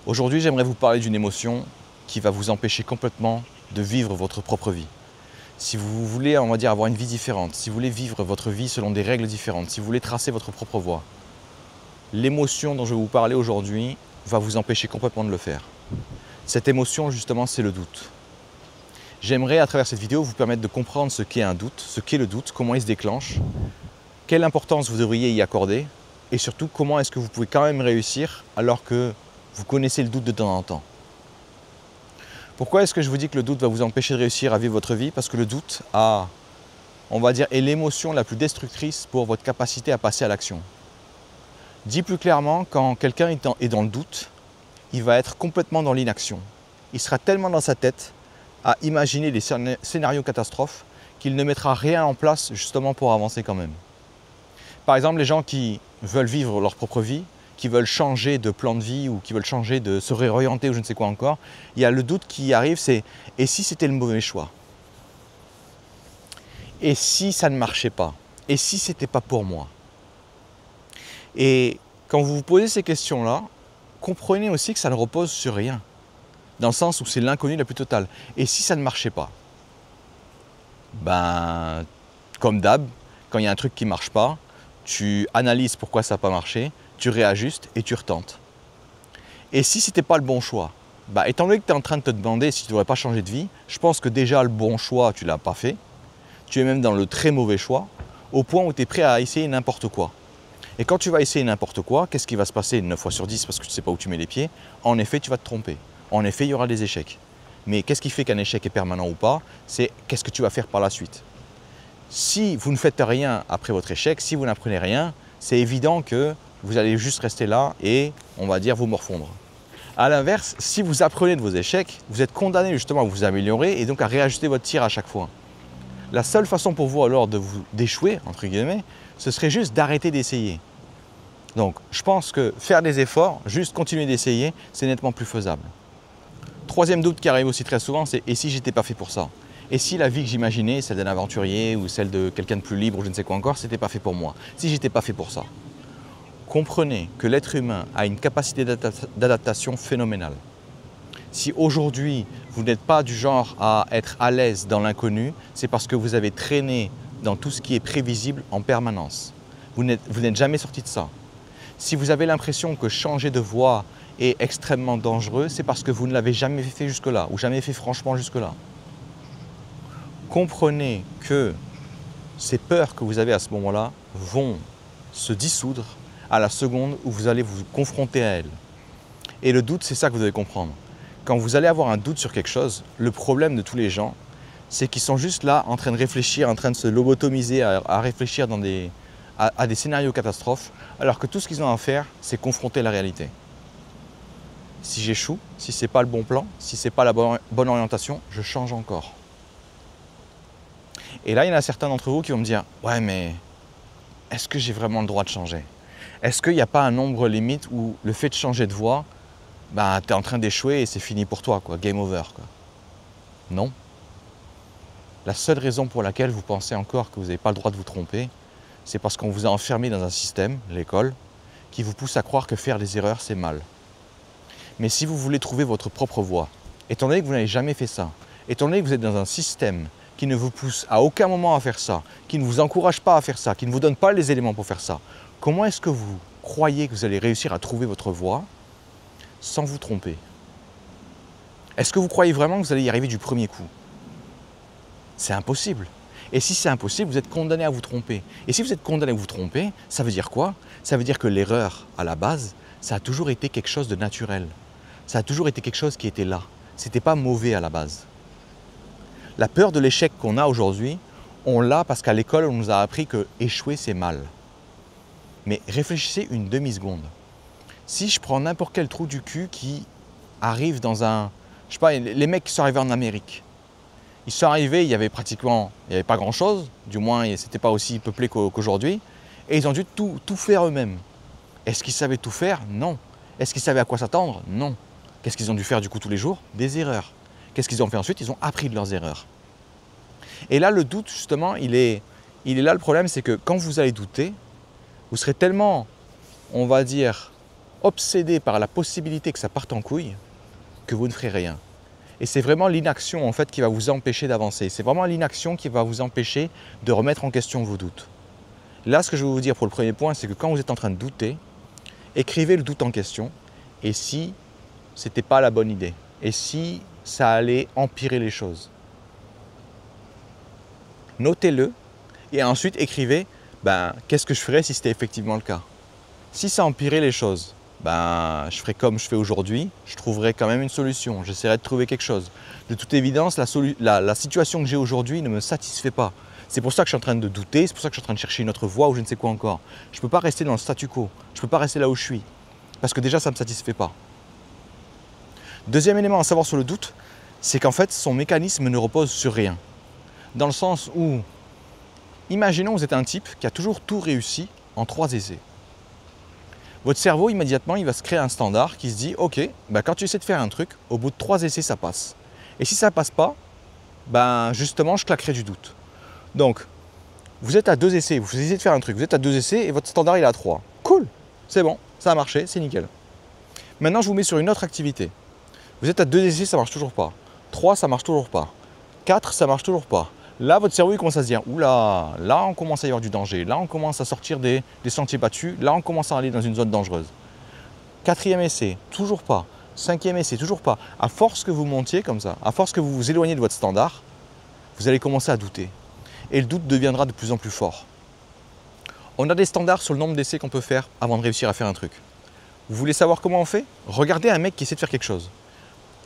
Aujourd'hui, j'aimerais vous parler d'une émotion qui va vous empêcher complètement de vivre votre propre vie. Si vous voulez, on va dire, avoir une vie différente, si vous voulez vivre votre vie selon des règles différentes, si vous voulez tracer votre propre voie, l'émotion dont je vais vous parler aujourd'hui va vous empêcher complètement de le faire. Cette émotion, justement, c'est le doute. J'aimerais, à travers cette vidéo, vous permettre de comprendre ce qu'est un doute, ce qu'est le doute, comment il se déclenche, quelle importance vous devriez y accorder et surtout comment est-ce que vous pouvez quand même réussir alors que vous connaissez le doute de temps en temps. Pourquoi est-ce que je vous dis que le doute va vous empêcher de réussir à vivre votre vie? Parce que le doute on va dire, est l'émotion la plus destructrice pour votre capacité à passer à l'action. Dit plus clairement, quand quelqu'un est dans le doute, il va être complètement dans l'inaction. Il sera tellement dans sa tête à imaginer des scénarios catastrophes qu'il ne mettra rien en place justement pour avancer quand même. Par exemple, les gens qui veulent vivre leur propre vie, qui veulent changer de plan de vie ou qui veulent changer de se réorienter ou je ne sais quoi encore, il y a le doute qui arrive, c'est « et si c'était le mauvais choix? Et si ça ne marchait pas? Et si ce n'était pas pour moi ?» Et quand vous vous posez ces questions-là, comprenez aussi que ça ne repose sur rien, dans le sens où c'est l'inconnu la plus totale. Et si ça ne marchait pas? Ben, comme d'hab, quand il y a un truc qui ne marche pas, tu analyses pourquoi ça n'a pas marché, tu réajustes et tu retentes. Et si ce n'était pas le bon choix? Bah, étant donné que tu es en train de te demander si tu ne devrais pas changer de vie, je pense que déjà le bon choix, tu ne l'as pas fait. Tu es même dans le très mauvais choix, au point où tu es prêt à essayer n'importe quoi. Et quand tu vas essayer n'importe quoi, qu'est-ce qui va se passer 9 fois sur 10 parce que tu ne sais pas où tu mets les pieds? En effet, tu vas te tromper. En effet, il y aura des échecs. Mais qu'est-ce qui fait qu'un échec est permanent ou pas? C'est qu'est-ce que tu vas faire par la suite. Si vous ne faites rien après votre échec, si vous n'apprenez rien, c'est évident que vous allez juste rester là et, on va dire, vous morfondre. A l'inverse, si vous apprenez de vos échecs, vous êtes condamné justement à vous améliorer et donc à réajuster votre tir à chaque fois. La seule façon pour vous alors d'échouer, entre guillemets, ce serait juste d'arrêter d'essayer. Donc, je pense que faire des efforts, juste continuer d'essayer, c'est nettement plus faisable. Troisième doute qui arrive aussi très souvent, c'est « et si j'étais pas fait pour ça ?» Et si la vie que j'imaginais, celle d'un aventurier ou celle de quelqu'un de plus libre ou je ne sais quoi encore, c'était pas fait pour moi? Si j'étais pas fait pour ça? Comprenez que l'être humain a une capacité d'adaptation phénoménale. Si aujourd'hui, vous n'êtes pas du genre à être à l'aise dans l'inconnu, c'est parce que vous avez traîné dans tout ce qui est prévisible en permanence. Vous n'êtes jamais sorti de ça. Si vous avez l'impression que changer de voie est extrêmement dangereux, c'est parce que vous ne l'avez jamais fait jusque-là ou jamais fait franchement jusque-là. Comprenez que ces peurs que vous avez à ce moment-là vont se dissoudre à la seconde où vous allez vous confronter à elles. Et le doute, c'est ça que vous devez comprendre. Quand vous allez avoir un doute sur quelque chose, le problème de tous les gens, c'est qu'ils sont juste là en train de réfléchir, en train de se lobotomiser, à réfléchir à des scénarios catastrophes, alors que tout ce qu'ils ont à faire, c'est confronter la réalité. Si j'échoue, si ce n'est pas le bon plan, si ce n'est pas la bonne orientation, je change encore. Et là, il y en a certains d'entre vous qui vont me dire « ouais, mais est-ce que j'ai vraiment le droit de changer? Est-ce qu'il n'y a pas un nombre limite où le fait de changer de voie, bah, tu es en train d'échouer et c'est fini pour toi, quoi, game over, quoi. » Non. La seule raison pour laquelle vous pensez encore que vous n'avez pas le droit de vous tromper, c'est parce qu'on vous a enfermé dans un système, l'école, qui vous pousse à croire que faire des erreurs, c'est mal. Mais si vous voulez trouver votre propre voie, étant donné que vous n'avez jamais fait ça, étant donné que vous êtes dans un système qui ne vous pousse à aucun moment à faire ça, qui ne vous encourage pas à faire ça, qui ne vous donne pas les éléments pour faire ça, comment est-ce que vous croyez que vous allez réussir à trouver votre voie sans vous tromper? Est-ce que vous croyez vraiment que vous allez y arriver du premier coup? C'est impossible. Et si c'est impossible, vous êtes condamné à vous tromper. Et si vous êtes condamné à vous tromper, ça veut dire quoi? Ça veut dire que l'erreur, à la base, ça a toujours été quelque chose de naturel. Ça a toujours été quelque chose qui était là. Ce n'était pas mauvais à la base. La peur de l'échec qu'on a aujourd'hui, on l'a parce qu'à l'école, on nous a appris que échouer, c'est mal. Mais réfléchissez une demi-seconde. Si je prends n'importe quel trou du cul qui arrive dans un... Je sais pas, les mecs qui sont arrivés en Amérique. Ils sont arrivés, il n'y avait pas grand-chose, du moins, c'était pas aussi peuplé qu'aujourd'hui, et ils ont dû tout faire eux-mêmes. Est-ce qu'ils savaient tout faire? Non. Est-ce qu'ils savaient à quoi s'attendre? Non. Qu'est-ce qu'ils ont dû faire du coup tous les jours? Des erreurs. Qu'est-ce qu'ils ont fait ensuite? Ils ont appris de leurs erreurs. Et là, le doute, justement, il est là le problème, c'est que quand vous allez douter, vous serez tellement, on va dire, obsédé par la possibilité que ça parte en couille que vous ne ferez rien. Et c'est vraiment l'inaction en fait qui va vous empêcher d'avancer. C'est vraiment l'inaction qui va vous empêcher de remettre en question vos doutes. Là, ce que je vais vous dire pour le premier point, c'est que quand vous êtes en train de douter, écrivez le doute en question. Et si ce n'était pas la bonne idée? Et si ça allait empirer les choses? Notez-le et ensuite écrivez qu'est-ce que je ferais si c'était effectivement le cas. Si ça empirait les choses, je ferais comme je fais aujourd'hui, je trouverais quand même une solution, j'essaierai de trouver quelque chose. De toute évidence, la situation que j'ai aujourd'hui ne me satisfait pas. C'est pour ça que je suis en train de douter, c'est pour ça que je suis en train de chercher une autre voie ou je ne sais quoi encore. Je ne peux pas rester dans le statu quo, je ne peux pas rester là où je suis, parce que déjà ça ne me satisfait pas. Deuxième élément à savoir sur le doute, c'est qu'en fait son mécanisme ne repose sur rien. Dans le sens où, imaginons vous êtes un type qui a toujours tout réussi en 3 essais. Votre cerveau, immédiatement, il va se créer un standard qui se dit « Ok, quand tu essaies de faire un truc, au bout de 3 essais, ça passe. Et si ça ne passe pas, justement, je claquerai du doute. » Donc, vous êtes à 2 essais, vous essayez de faire un truc, vous êtes à 2 essais et votre standard, il est à 3. Cool, c'est bon, ça a marché, c'est nickel. Maintenant, je vous mets sur une autre activité. Vous êtes à 2 essais, ça ne marche toujours pas. 3, ça ne marche toujours pas. 4, ça ne marche toujours pas. Là, votre cerveau il commence à se dire « Oula, là, on commence à y avoir du danger. Là, on commence à sortir des sentiers battus. Là, on commence à aller dans une zone dangereuse. » 4e essai, toujours pas. 5e essai, toujours pas. À force que vous montiez comme ça, à force que vous vous éloignez de votre standard, vous allez commencer à douter. Et le doute deviendra de plus en plus fort. On a des standards sur le nombre d'essais qu'on peut faire avant de réussir à faire un truc. Vous voulez savoir comment on fait? Regardez un mec qui essaie de faire quelque chose.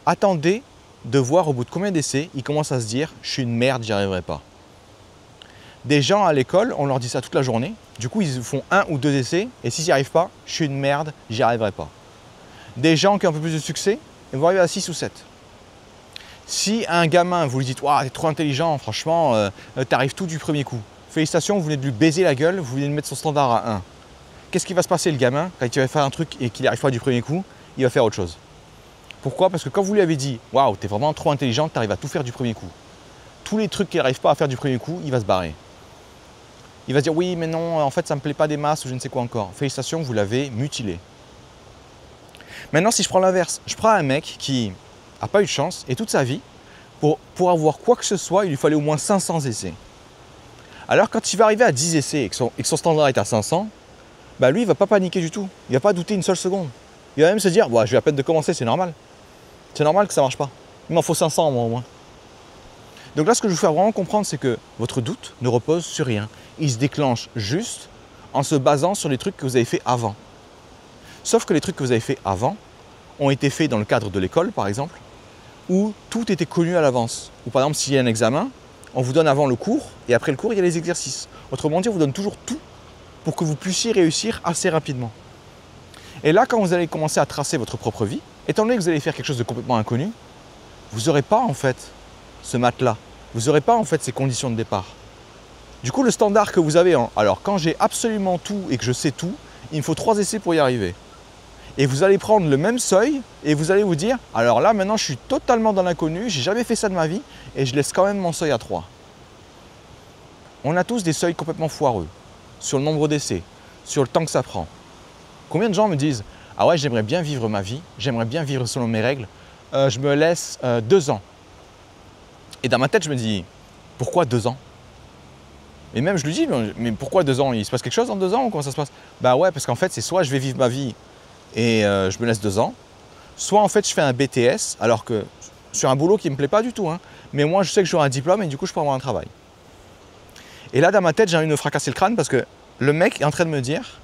Attendez de voir au bout de combien d'essais il commence à se dire « je suis une merde, j'y arriverai pas ». Des gens à l'école, on leur dit ça toute la journée, du coup ils font 1 ou 2 essais et s'ils n'y arrivent pas, je suis une merde, j'y arriverai pas. Des gens qui ont un peu plus de succès, ils vont arriver à 6 ou 7. Si un gamin, vous lui dites « waouh, t'es trop intelligent, franchement, t'arrives tout du premier coup ». Félicitations, vous venez de lui baiser la gueule, vous venez de mettre son standard à 1. Qu'est-ce qui va se passer le gamin quand il va faire un truc et qu'il n'y arrive pas du premier coup? Il va faire autre chose. Pourquoi? Parce que quand vous lui avez dit « Waouh, t'es vraiment trop intelligent, tu arrives à tout faire du premier coup », tous les trucs qu'il n'arrive pas à faire du premier coup, il va se barrer. Il va se dire « Oui, mais non, en fait, ça ne me plaît pas des masses ou je ne sais quoi encore ». Félicitations, vous l'avez mutilé. Maintenant, si je prends l'inverse, je prends un mec qui n'a pas eu de chance et toute sa vie, pour avoir quoi que ce soit, il lui fallait au moins 500 essais. Alors, quand il va arriver à 10 essais et que son standard est à 500, lui, il ne va pas paniquer du tout. Il ne va pas douter une seule seconde. Il va même se dire « Je vais à peine de commencer, c'est normal. C'est normal que ça ne marche pas. Il m'en faut 500 moi au moins. » Donc là, ce que je veux vous faire vraiment comprendre, c'est que votre doute ne repose sur rien. Il se déclenche juste en se basant sur les trucs que vous avez fait avant. Sauf que les trucs que vous avez fait avant ont été faits dans le cadre de l'école, par exemple, où tout était connu à l'avance. Ou par exemple, s'il y a un examen, on vous donne avant le cours et après le cours, il y a les exercices. Autrement dit, on vous donne toujours tout pour que vous puissiez réussir assez rapidement. Et là, quand vous allez commencer à tracer votre propre vie, étant donné que vous allez faire quelque chose de complètement inconnu, vous n'aurez pas en fait ce matelas, vous n'aurez pas en fait ces conditions de départ. Du coup, le standard que vous avez, alors quand j'ai absolument tout et que je sais tout, il me faut 3 essais pour y arriver. Et vous allez prendre le même seuil et vous allez vous dire, alors là maintenant je suis totalement dans l'inconnu, j'ai jamais fait ça de ma vie et je laisse quand même mon seuil à 3. On a tous des seuils complètement foireux sur le nombre d'essais, sur le temps que ça prend. Combien de gens me disent « Ah ouais, j'aimerais bien vivre ma vie, j'aimerais bien vivre selon mes règles, je me laisse 2 ans. » Et dans ma tête, je me dis « Pourquoi 2 ans ?» Et même je lui dis « Mais pourquoi 2 ans? Il se passe quelque chose en 2 ans ou comment ça se passe ?» Bah ouais, parce qu'en fait, c'est soit je vais vivre ma vie et je me laisse 2 ans, soit en fait je fais un BTS, alors que sur un boulot qui ne me plaît pas du tout, hein, mais moi je sais que j'aurai un diplôme et du coup je peux avoir un travail. Et là, dans ma tête, j'ai envie de me fracasser le crâne parce que le mec est en train de me dire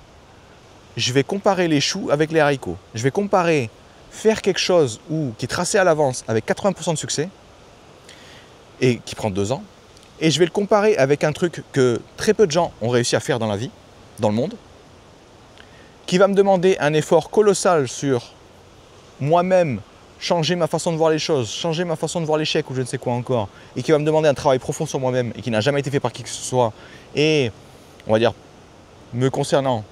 je vais comparer les choux avec les haricots. Je vais comparer faire quelque chose qui est tracé à l'avance avec 80% de succès et qui prend 2 ans. Et je vais le comparer avec un truc que très peu de gens ont réussi à faire dans la vie, dans le monde, qui va me demander un effort colossal sur moi-même, changer ma façon de voir les choses, changer ma façon de voir l'échec ou je ne sais quoi encore, et qui va me demander un travail profond sur moi-même et qui n'a jamais été fait par qui que ce soit, et on va dire me concernant,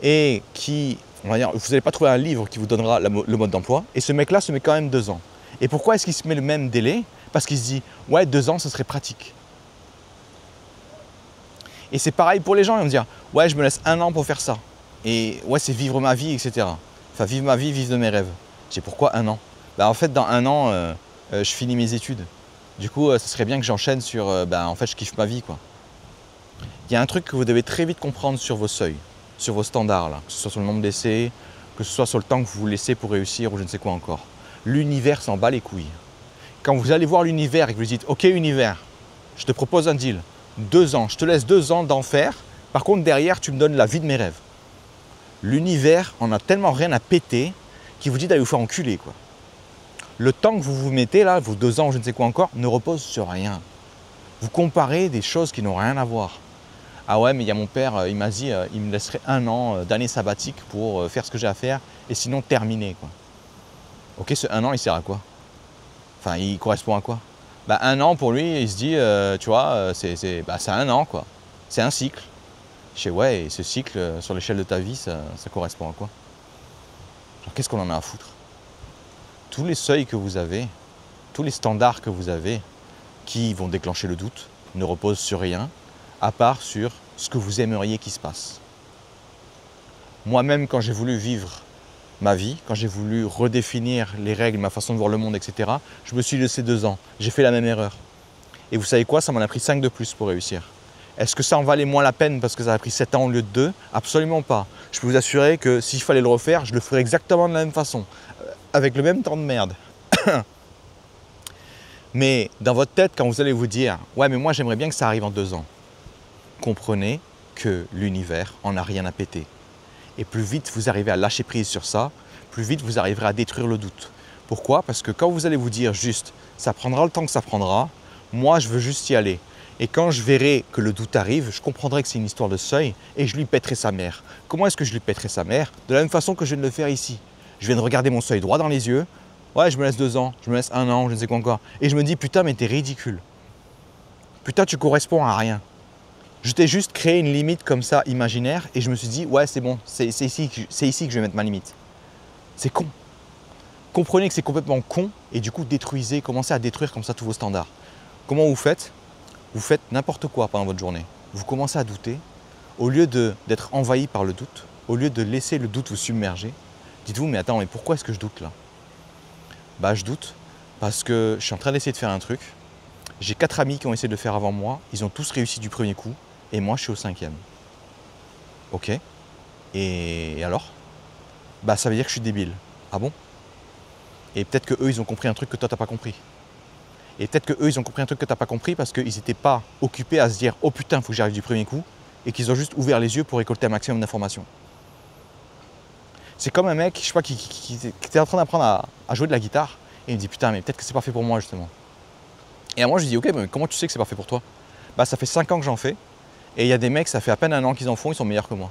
et qui, on va dire, vous n'allez pas trouver un livre qui vous donnera le mode d'emploi, et ce mec-là se met quand même 2 ans. Et pourquoi est-ce qu'il se met le même délai? Parce qu'il se dit, ouais, 2 ans, ce serait pratique. Et c'est pareil pour les gens, ils vont me dire, ouais, je me laisse 1 an pour faire ça. Et ouais, c'est vivre ma vie, etc. Enfin, vivre ma vie, vivre de mes rêves. J'ai pourquoi 1 an? Bah, en fait, dans 1 an, je finis mes études. Du coup, ça serait bien que j'enchaîne sur, en fait, je kiffe ma vie, quoi. Il y a un truc que vous devez très vite comprendre sur vos seuils, sur vos standards, là, que ce soit sur le nombre d'essais, que ce soit sur le temps que vous vous laissez pour réussir ou je ne sais quoi encore. L'univers s'en bat les couilles. Quand vous allez voir l'univers et que vous dites « Ok, univers, je te propose un deal, 2 ans, je te laisse 2 ans d'enfer, par contre, derrière, tu me donnes la vie de mes rêves. » L'univers en a tellement rien à péter qu'il vous dit d'aller vous faire enculer, quoi. Le temps que vous vous mettez là, vos 2 ans, je ne sais quoi encore, ne repose sur rien. Vous comparez des choses qui n'ont rien à voir. Ah ouais, mais il y a mon père, il m'a dit, il me laisserait 1 an d'année sabbatique pour faire ce que j'ai à faire et sinon terminer, quoi. Ok, ce 1 an, il sert à quoi? Enfin, il correspond à quoi? Bah, 1 an pour lui, il se dit, tu vois, c'est 1 an, quoi. C'est un cycle. Je sais, ouais, et ce cycle, sur l'échelle de ta vie, ça correspond à quoi? Alors, qu'est-ce qu'on en a à foutre? Tous les seuils que vous avez, tous les standards que vous avez, qui vont déclencher le doute, ne reposent sur rien, à part sur ce que vous aimeriez qu'il se passe. Moi-même, quand j'ai voulu vivre ma vie, quand j'ai voulu redéfinir les règles, ma façon de voir le monde, etc., je me suis laissé 2 ans. J'ai fait la même erreur. Et vous savez quoi? Ça m'en a pris 5 de plus pour réussir. Est-ce que ça en valait moins la peine parce que ça a pris 7 ans au lieu de 2? Absolument pas. Je peux vous assurer que s'il fallait le refaire, je le ferais exactement de la même façon, avec le même temps de merde. Mais dans votre tête, quand vous allez vous dire « Ouais, mais moi j'aimerais bien que ça arrive en 2 ans », comprenez que l'univers en a rien à péter. Et plus vite vous arrivez à lâcher prise sur ça, plus vite vous arriverez à détruire le doute. Pourquoi? Parce que quand vous allez vous dire juste « ça prendra le temps que ça prendra, moi je veux juste y aller ». Et quand je verrai que le doute arrive, je comprendrai que c'est une histoire de seuil et je lui pèterai sa mère. Comment est-ce que je lui pèterai sa mère? De la même façon que je viens de le faire ici. Je viens de regarder mon seuil droit dans les yeux. Ouais, je me laisse 2 ans, je me laisse 1 an, je ne sais quoi encore. Et je me dis, putain, mais t'es ridicule. Putain, tu corresponds à rien. Je t'ai juste créé une limite comme ça, imaginaire, et je me suis dit, ouais, c'est bon, c'est ici que je vais mettre ma limite. C'est con. Comprenez que c'est complètement con, et du coup, détruisez, commencez à détruire comme ça tous vos standards. Comment vous faites? Vous faites n'importe quoi pendant votre journée. Vous commencez à douter. Au lieu d'être envahi par le doute, au lieu de laisser le doute vous submerger, dites-vous, mais attends, mais pourquoi est-ce que je doute là? Bah, je doute parce que je suis en train d'essayer de faire un truc. J'ai 4 amis qui ont essayé de le faire avant moi. Ils ont tous réussi du premier coup. Et moi, je suis au 5e. Ok. Et alors? Bah, ça veut dire que je suis débile. Ah bon? Et peut-être qu'eux, ils ont compris un truc que toi, tu n'as pas compris. Et peut-être qu'eux, ils ont compris un truc que tu n'as pas compris parce qu'ils n'étaient pas occupés à se dire « Oh putain, il faut que j'arrive du premier coup » et qu'ils ont juste ouvert les yeux pour récolter un maximum d'informations. C'est comme un mec, je sais pas, qui était en train d'apprendre à jouer de la guitare et il me dit « Putain, mais peut-être que c'est pas fait pour moi, justement. » Et à moi, je lui dis « Ok, mais comment tu sais que c'est pas fait pour toi ?» Bah, ça fait 5 ans que j'en fais et il y a des mecs, ça fait à peine 1 an qu'ils en font, ils sont meilleurs que moi.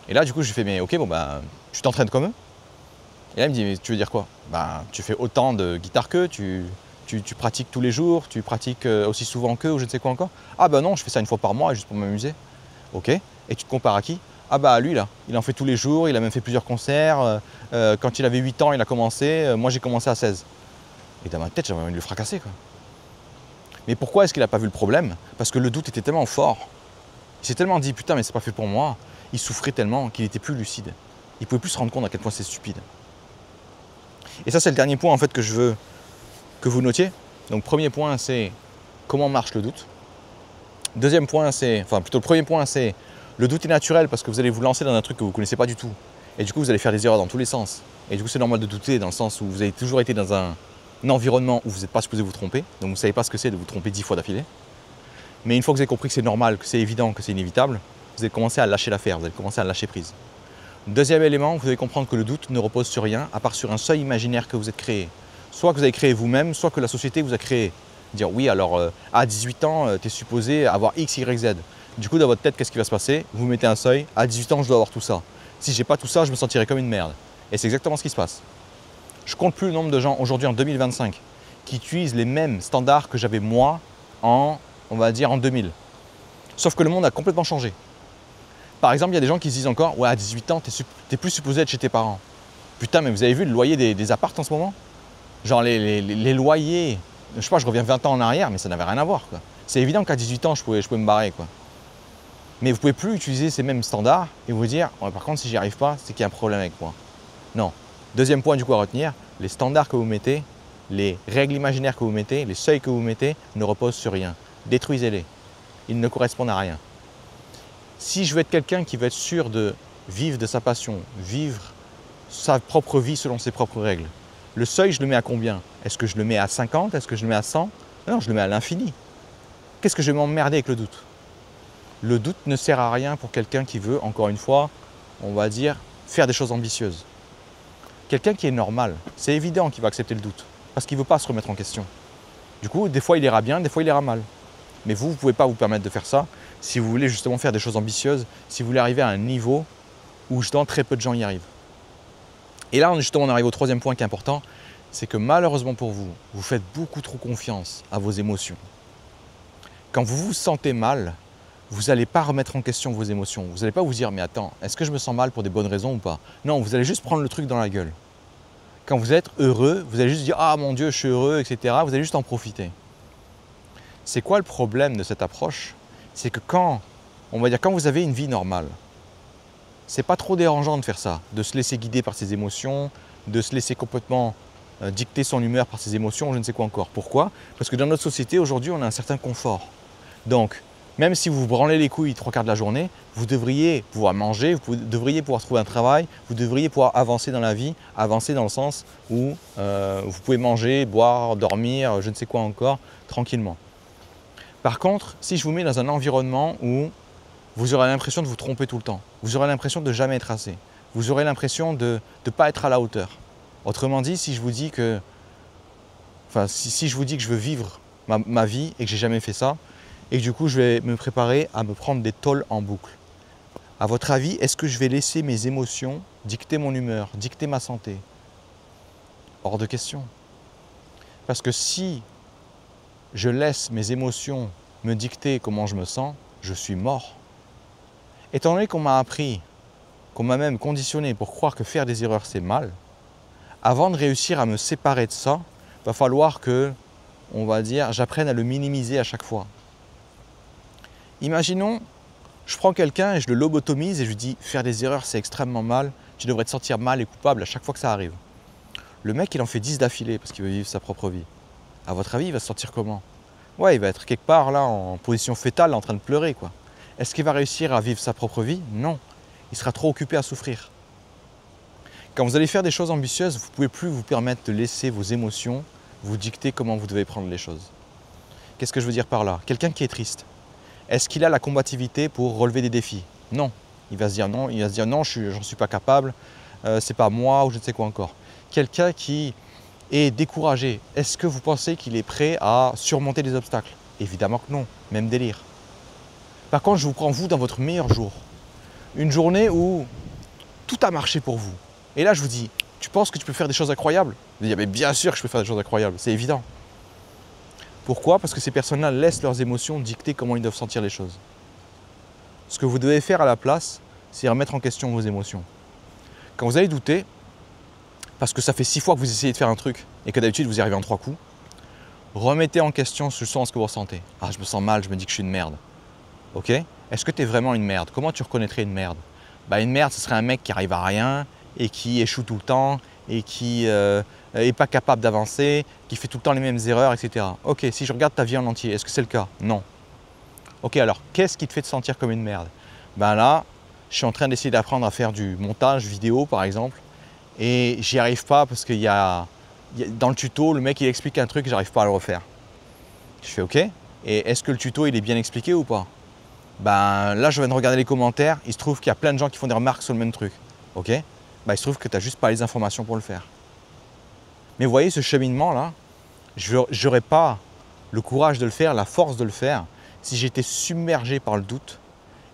Et là, du coup, je lui fais « Mais ok, bon, bah, tu t'entraînes comme eux ?» Et là, il me dit « Mais tu veux dire quoi? Bah, tu fais autant de guitare qu'eux, tu pratiques tous les jours, tu pratiques aussi souvent qu'eux ou je ne sais quoi encore. » Ah bah non, je fais ça 1 fois par mois juste pour m'amuser. Ok. Et tu te compares à qui? Ah bah lui là, il en fait tous les jours, il a même fait plusieurs concerts. Quand il avait 8 ans, il a commencé. Moi, j'ai commencé à 16. Et dans ma tête, j'avais envie de le fracasser, quoi. Mais pourquoi est-ce qu'il n'a pas vu le problème? Parce que le doute était tellement fort. Il s'est tellement dit, putain, mais c'est pas fait pour moi. Il souffrait tellement qu'il n'était plus lucide. Il ne pouvait plus se rendre compte à quel point c'est stupide. Et ça, c'est le dernier point en fait que je veux que vous notiez. Donc, premier point, c'est comment marche le doute. Deuxième point, c'est, enfin plutôt le premier point, c'est le doute est naturel parce que vous allez vous lancer dans un truc que vous ne connaissez pas du tout. Et du coup, vous allez faire des erreurs dans tous les sens. Et du coup, c'est normal de douter dans le sens où vous avez toujours été dans un environnement où vous n'êtes pas supposé vous tromper. Donc, vous ne savez pas ce que c'est de vous tromper 10 fois d'affilée. Mais une fois que vous avez compris que c'est normal, que c'est évident, que c'est inévitable, vous allez commencer à lâcher l'affaire, vous allez commencer à lâcher prise. Deuxième élément, vous allez comprendre que le doute ne repose sur rien, à part sur un seuil imaginaire que vous êtes créé. Soit que vous avez créé vous-même, soit que la société vous a créé. Dire oui, alors à 18 ans, tu es supposé avoir X, Y, Z. Du coup, dans votre tête, qu'est-ce qui va se passer? Vous mettez un seuil, à 18 ans, je dois avoir tout ça. Si j'ai pas tout ça, je me sentirai comme une merde. Et c'est exactement ce qui se passe. Je compte plus le nombre de gens aujourd'hui en 2025 qui utilisent les mêmes standards que j'avais moi en, on va dire, en 2000. Sauf que le monde a complètement changé. Par exemple, il y a des gens qui se disent encore « Ouais, à 18 ans, t'es plus supposé être chez tes parents. » Putain, mais vous avez vu le loyer des apparts en ce moment? Genre les loyers, je sais pas, je reviens 20 ans en arrière, mais ça n'avait rien à voir, quoi. C'est évident qu'à 18 ans, je pouvais me barrer, quoi. Mais vous ne pouvez plus utiliser ces mêmes standards et vous dire ouais, « Par contre, si j'y arrive pas, c'est qu'il y a un problème avec moi. » Non. Deuxième point du coup à retenir, les standards que vous mettez, les règles imaginaires que vous mettez, les seuils que vous mettez ne reposent sur rien. Détruisez-les. Ils ne correspondent à rien. Si je veux être quelqu'un qui veut être sûr de vivre de sa passion, vivre sa propre vie selon ses propres règles, le seuil, je le mets à combien? Est-ce que je le mets à 50? Est-ce que je le mets à 100? Non, je le mets à l'infini. Qu'est-ce que je vais m'emmerder avec le doute? Le doute ne sert à rien pour quelqu'un qui veut, encore une fois, on va dire, faire des choses ambitieuses. Quelqu'un qui est normal, c'est évident qu'il va accepter le doute, parce qu'il ne veut pas se remettre en question. Du coup, des fois il ira bien, des fois il ira mal. Mais vous ne pouvez pas vous permettre de faire ça si vous voulez justement faire des choses ambitieuses, si vous voulez arriver à un niveau où justement très peu de gens y arrivent. Et là, justement, on arrive au troisième point qui est important, c'est que malheureusement pour vous, vous faites beaucoup trop confiance à vos émotions. Quand vous vous sentez mal, vous n'allez pas remettre en question vos émotions. Vous n'allez pas vous dire « mais attends, est-ce que je me sens mal pour des bonnes raisons ou pas ?» Non, vous allez juste prendre le truc dans la gueule. Quand vous êtes heureux, vous allez juste dire « ah mon Dieu, je suis heureux, etc. » Vous allez juste en profiter. C'est quoi le problème de cette approche? C'est que quand vous avez une vie normale, c'est pas trop dérangeant de faire ça, de se laisser guider par ses émotions, de se laisser complètement dicter son humeur par ses émotions, je ne sais quoi encore. Pourquoi? Parce que dans notre société, aujourd'hui, on a un certain confort. Donc, même si vous vous branlez les couilles 3/4 de la journée, vous devriez pouvoir manger, vous devriez pouvoir trouver un travail, vous devriez pouvoir avancer dans la vie, avancer dans le sens où vous pouvez manger, boire, dormir, je ne sais quoi encore, tranquillement. Par contre, si je vous mets dans un environnement où vous aurez l'impression de vous tromper tout le temps, vous aurez l'impression de jamais être assez, vous aurez l'impression de ne pas être à la hauteur. Autrement dit, si je vous dis que, si je vous dis que je veux vivre ma vie et que j'ai jamais fait ça, et que du coup je vais me préparer à me prendre des tôles en boucle. À votre avis, est-ce que je vais laisser mes émotions dicter mon humeur, dicter ma santé? Hors de question. Parce que si je laisse mes émotions me dicter comment je me sens, je suis mort. Étant donné qu'on m'a appris, qu'on m'a même conditionné pour croire que faire des erreurs c'est mal, avant de réussir à me séparer de ça, il va falloir que, on va dire, j'apprenne à le minimiser à chaque fois. Imaginons, je prends quelqu'un et je le lobotomise et je lui dis « faire des erreurs c'est extrêmement mal, tu devrais te sentir mal et coupable à chaque fois que ça arrive ». Le mec il en fait 10 d'affilée parce qu'il veut vivre sa propre vie. À votre avis, il va se sentir comment? Ouais, il va être quelque part là en position fétale en train de pleurer quoi. Est-ce qu'il va réussir à vivre sa propre vie? Non. Il sera trop occupé à souffrir. Quand vous allez faire des choses ambitieuses, vous ne pouvez plus vous permettre de laisser vos émotions vous dicter comment vous devez prendre les choses. Qu'est-ce que je veux dire par là? Quelqu'un qui est triste, est-ce qu'il a la combativité pour relever des défis? Non. Il va se dire non, j'en suis pas capable, c'est pas moi ou je ne sais quoi encore. Quelqu'un qui est découragé, est-ce que vous pensez qu'il est prêt à surmonter des obstacles? Évidemment que non, même délire. Par contre, je vous prends vous dans votre meilleur jour. Une journée où tout a marché pour vous. Et là, je vous dis, tu penses que tu peux faire des choses incroyables? Vous dites, mais bien sûr que je peux faire des choses incroyables, c'est évident. Pourquoi? Parce que ces personnes-là laissent leurs émotions dicter comment ils doivent sentir les choses. Ce que vous devez faire à la place, c'est remettre en question vos émotions. Quand vous allez douter, parce que ça fait 6 fois que vous essayez de faire un truc et que d'habitude vous y arrivez en 3 coups, remettez en question ce que vous ressentez. Ah, je me sens mal, je me dis que je suis une merde. Ok? Est-ce que tu es vraiment une merde? Comment tu reconnaîtrais une merde? Bah, une merde, ce serait un mec qui arrive à rien et qui échoue tout le temps et qui n'est pas capable d'avancer, qui fait tout le temps les mêmes erreurs, etc. Ok, si je regarde ta vie en entier, est-ce que c'est le cas? Non. Ok, alors qu'est-ce qui te fait te sentir comme une merde? Ben là, je suis en train d'essayer d'apprendre à faire du montage vidéo par exemple et j'y arrive pas parce qu'il y a dans le tuto, le mec il explique un truc et j'arrive pas à le refaire. Je fais ok, et est-ce que le tuto il est bien expliqué ou pas? Ben là je viens de regarder les commentaires, il se trouve qu'il y a plein de gens qui font des remarques sur le même truc. Ok, ben, il se trouve que tu n'as juste pas les informations pour le faire. Mais vous voyez ce cheminement là, je n'aurais pas le courage de le faire, la force de le faire, si j'étais submergé par le doute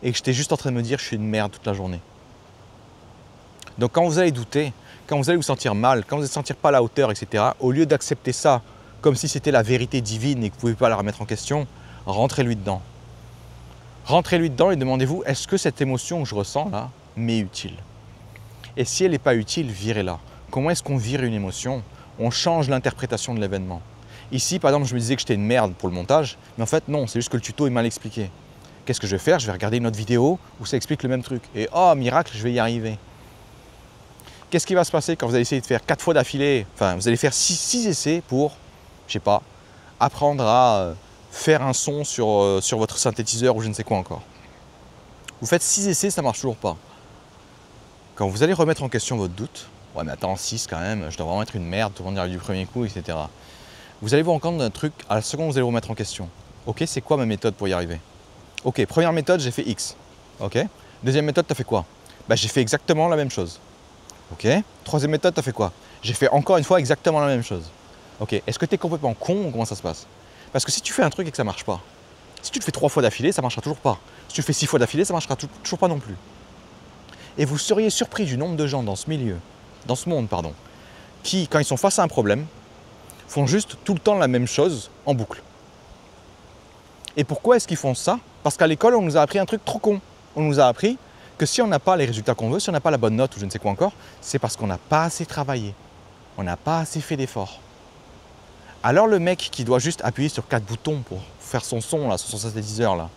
et que j'étais juste en train de me dire je suis une merde toute la journée. Donc quand vous allez douter, quand vous allez vous sentir mal, quand vous allez vous sentir pas à la hauteur, etc., au lieu d'accepter ça comme si c'était la vérité divine et que vous ne pouvez pas la remettre en question, rentrez-lui dedans. Rentrez-lui dedans et demandez-vous, est-ce que cette émotion que je ressens là m'est utile? Et si elle n'est pas utile, virez-la. Comment est-ce qu'on vire une émotion? On change l'interprétation de l'événement. Ici, par exemple, je me disais que j'étais une merde pour le montage, mais en fait non, c'est juste que le tuto est mal expliqué. Qu'est-ce que je vais faire? Je vais regarder une autre vidéo où ça explique le même truc. Et oh, miracle, je vais y arriver. Qu'est-ce qui va se passer quand vous allez essayer de faire 4 fois d'affilée, enfin vous allez faire 6 essais pour, je sais pas, apprendre à faire un son sur votre synthétiseur ou je ne sais quoi encore. Vous faites 6 essais, ça ne marche toujours pas. Quand vous allez remettre en question votre doute, ouais mais attends, 6 quand même, je dois vraiment être une merde, tout le monde y arrive du premier coup, etc. Vous allez vous rendre compte d'un truc à la seconde où vous allez vous remettre en question. Ok, c'est quoi ma méthode pour y arriver? Ok, première méthode, j'ai fait X. Ok. Deuxième méthode, tu as fait quoi? Bah, j'ai fait exactement la même chose. Ok. Troisième méthode, tu as fait quoi? J'ai fait encore une fois exactement la même chose. Ok. Est-ce que tu es complètement con ou comment ça se passe? Parce que si tu fais un truc et que ça ne marche pas, si tu le fais 3 fois d'affilée, ça ne marchera toujours pas. Si tu le fais 6 fois d'affilée, ça ne marchera toujours pas non plus. Et vous seriez surpris du nombre de gens dans ce milieu, dans ce monde, pardon, qui, quand ils sont face à un problème, font juste tout le temps la même chose en boucle. Et pourquoi est-ce qu'ils font ça? Parce qu'à l'école, on nous a appris un truc trop con. On nous a appris que si on n'a pas les résultats qu'on veut, si on n'a pas la bonne note ou je ne sais quoi encore, c'est parce qu'on n'a pas assez travaillé. On n'a pas assez fait d'efforts. Alors le mec qui doit juste appuyer sur 4 boutons pour faire son son, là, sur son synthétiseur, là,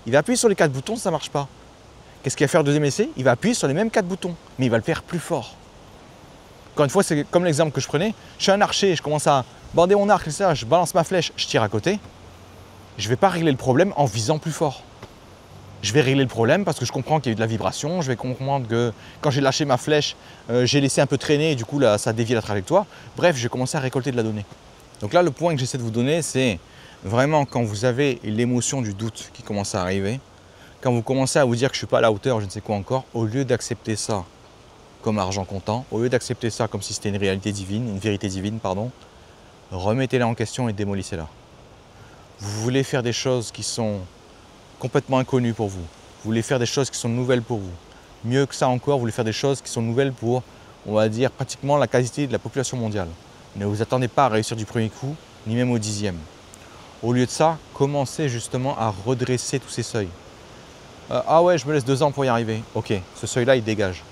il va appuyer sur les 4 boutons, ça ne marche pas. Qu'est-ce qu'il va faire au deuxième essai? Il va appuyer sur les mêmes 4 boutons, mais il va le faire plus fort. Encore une fois, c'est comme l'exemple que je prenais. Je suis un archer, je commence à bander mon arc, ça, je balance ma flèche, je tire à côté. Je ne vais pas régler le problème en visant plus fort. Je vais régler le problème parce que je comprends qu'il y a eu de la vibration, je vais comprendre que quand j'ai lâché ma flèche, j'ai laissé un peu traîner et du coup là, ça a dévié la trajectoire. Bref, je vais commencer à récolter de la donnée. Donc là, le point que j'essaie de vous donner, c'est vraiment quand vous avez l'émotion du doute qui commence à arriver, quand vous commencez à vous dire que je ne suis pas à la hauteur, je ne sais quoi encore, au lieu d'accepter ça comme argent comptant, au lieu d'accepter ça comme si c'était une réalité divine, une vérité divine, pardon, remettez-la en question et démolissez-la. Vous voulez faire des choses qui sont complètement inconnues pour vous. Vous voulez faire des choses qui sont nouvelles pour vous. Mieux que ça encore, vous voulez faire des choses qui sont nouvelles pour, on va dire, pratiquement la quasi-totalité de la population mondiale. Ne vous attendez pas à réussir du premier coup, ni même au 10e. Au lieu de ça, commencez justement à redresser tous ces seuils. Ah ouais, je me laisse 2 ans pour y arriver. Ok, ce seuil-là, il dégage.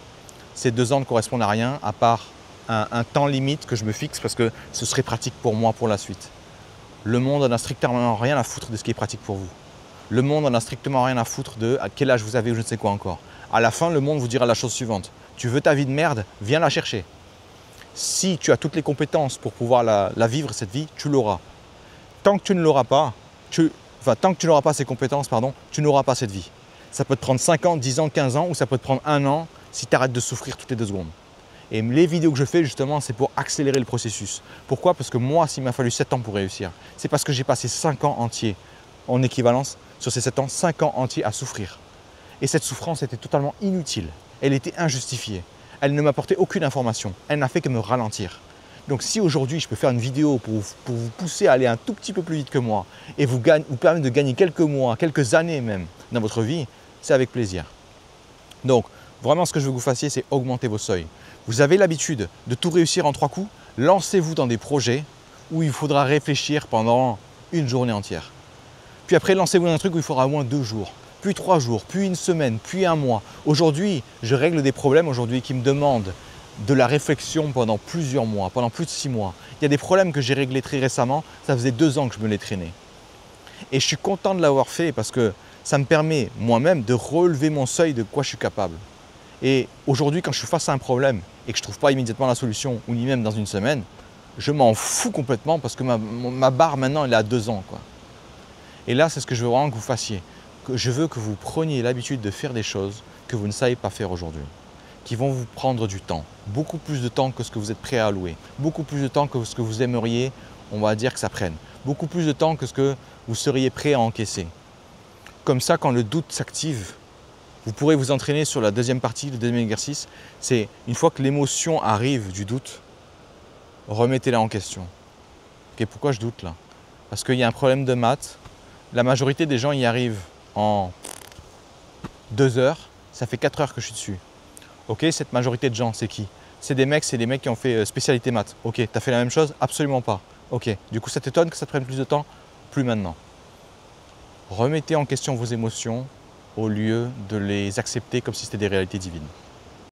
Ces 2 ans ne correspondent à rien, à part un temps limite que je me fixe parce que ce serait pratique pour moi pour la suite. Le monde n'en a strictement rien à foutre de ce qui est pratique pour vous. Le monde n'en a strictement rien à foutre de à quel âge vous avez ou je ne sais quoi encore. À la fin, le monde vous dira la chose suivante. Tu veux ta vie de merde, viens la chercher. Si tu as toutes les compétences pour pouvoir la vivre, cette vie, tu l'auras. Tant que tu ne l'auras pas, tant que tu n'auras pas ces compétences, pardon, tu n'auras pas cette vie. Ça peut te prendre 5 ans, 10 ans, 15 ans ou ça peut te prendre 1 an si tu arrêtes de souffrir toutes les 2 secondes. Et les vidéos que je fais justement, c'est pour accélérer le processus. Pourquoi? Parce que moi, s'il m'a fallu 7 ans pour réussir, c'est parce que j'ai passé 5 ans entiers en équivalence, sur ces 7 ans, 5 ans entiers à souffrir. Et cette souffrance était totalement inutile. Elle était injustifiée. Elle ne m'apportait aucune information. Elle n'a fait que me ralentir. Donc si aujourd'hui je peux faire une vidéo pour vous pousser à aller un tout petit peu plus vite que moi et vous permettre de gagner quelques mois, quelques années même dans votre vie, c'est avec plaisir. Donc vraiment ce que je veux que vous fassiez, c'est augmenter vos seuils. Vous avez l'habitude de tout réussir en 3 coups, lancez-vous dans des projets où il faudra réfléchir pendant une journée entière. Puis après, lancez-vous dans un truc où il faudra au moins 2 jours, puis 3 jours, puis une semaine, puis un mois. Aujourd'hui, je règle des problèmes qui me demandent de la réflexion pendant plusieurs mois, pendant plus de 6 mois. Il y a des problèmes que j'ai réglés très récemment, ça faisait 2 ans que je me les traînais. Et je suis content de l'avoir fait parce que ça me permet moi-même de relever mon seuil de quoi je suis capable. Et aujourd'hui, quand je suis face à un problème et que je ne trouve pas immédiatement la solution, ou ni même dans une semaine, je m'en fous complètement parce que ma barre maintenant, elle est à 2 ans, quoi. Et là, c'est ce que je veux vraiment que vous fassiez. Je veux que vous preniez l'habitude de faire des choses que vous ne savez pas faire aujourd'hui, qui vont vous prendre du temps, beaucoup plus de temps que ce que vous êtes prêt à allouer, beaucoup plus de temps que ce que vous aimeriez, on va dire, que ça prenne, beaucoup plus de temps que ce que vous seriez prêt à encaisser. Comme ça, quand le doute s'active, vous pourrez vous entraîner sur la deuxième partie, le deuxième exercice. C'est une fois que l'émotion arrive du doute, remettez-la en question. Okay, pourquoi je doute là? Parce qu'il y a un problème de maths. La majorité des gens y arrivent en 2 heures. Ça fait 4 heures que je suis dessus. Ok, cette majorité de gens, c'est qui? C'est des mecs qui ont fait spécialité maths. Ok, tu as fait la même chose? Absolument pas. Ok, du coup ça t'étonne que ça te prenne plus de temps? Plus maintenant. Remettez en question vos émotions au lieu de les accepter comme si c'était des réalités divines.